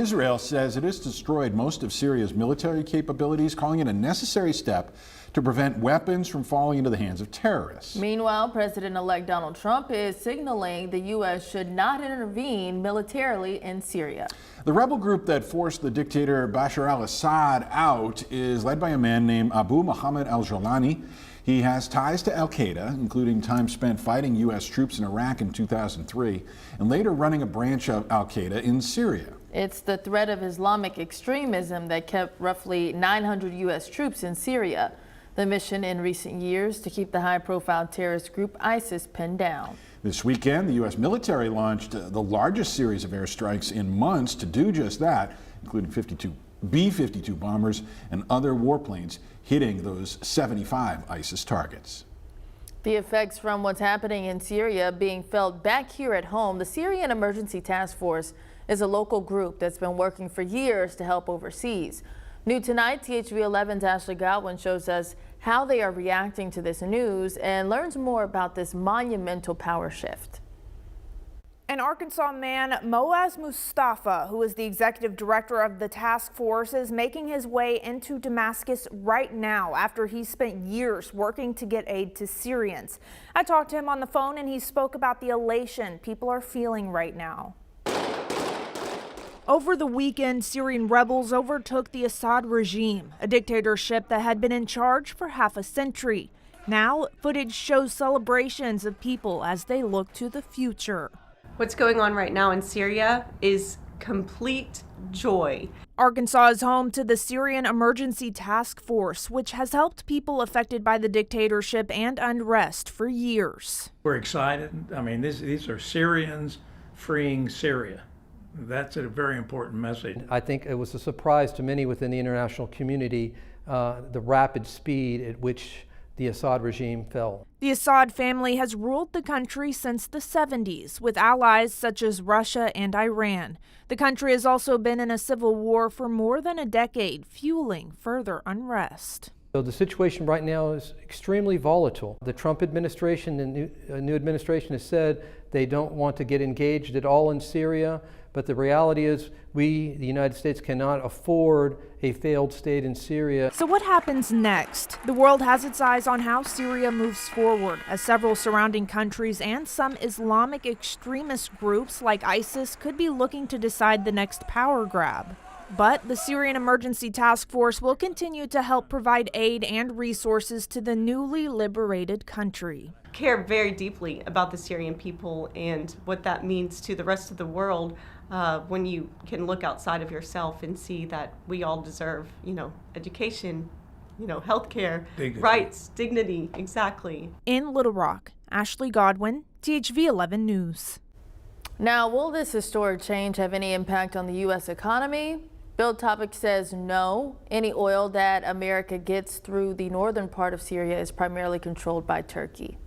Israel says it has destroyed most of Syria's military capabilities, calling it a necessary step to prevent weapons from falling into the hands of terrorists. Meanwhile, President-elect Donald Trump is signaling the U.S. should not intervene militarily in Syria. The rebel group that forced the dictator Bashar al-Assad out is led by a man named Abu Muhammad al-Jawlani. He has ties to al-Qaeda, including time spent fighting U.S. troops in Iraq in 2003, and later running a branch of al-Qaeda in Syria. It's the threat of Islamic extremism that kept roughly 900 U.S. troops in Syria. The mission in recent years to keep the high-profile terrorist group ISIS pinned down. This weekend, the U.S. military launched the largest series of airstrikes in months to do just that, including 52 B-52 bombers and other warplanes hitting those 75 ISIS targets. The effects from what's happening in Syria being felt back here at home. The Syrian Emergency Task Force is a local group that's been working for years to help overseas. New tonight, THV 11's Ashley Godwin shows us how they are reacting to this news and learns more about this monumental power shift. An Arkansas man, Moaz Mustafa, who is the executive director of the task force, is making his way into Damascus right now after he spent years working to get aid to Syrians. I talked to him on the phone and he spoke about the elation people are feeling right now. Over the weekend, Syrian rebels overtook the Assad regime, a dictatorship that had been in charge for half a century. Now, footage shows celebrations of people as they look to the future. What's going on right now in Syria is complete joy. Arkansas is home to the Syrian Emergency Task Force, which has helped people affected by the dictatorship and unrest for years. We're excited. I mean, these are Syrians freeing Syria. That's a very important message. I think it was a surprise to many within the international community, the rapid speed at which the Assad regime fell. The Assad family has ruled the country since the 70s, with allies such as Russia and Iran. The country has also been in a civil war for more than a decade, fueling further unrest. So the situation right now is extremely volatile. The Trump administration and new administration has said they don't want to get engaged at all in Syria, but the reality is we, the United States, cannot afford a failed state in Syria. So what happens next? The world has its eyes on how Syria moves forward, as several surrounding countries and some Islamic extremist groups like ISIS could be looking to decide the next power grab. But the Syrian Emergency Task Force will continue to help provide aid and resources to the newly liberated country. I care very deeply about the Syrian people and what that means to the rest of the world when you can look outside of yourself and see that we all deserve, education, healthcare, rights, dignity, exactly. In Little Rock, Ashley Godwin, THV 11 News. Now, will this historic change have any impact on the U.S. economy? Build Topic says no. Any oil that America gets through the northern part of Syria is primarily controlled by Turkey.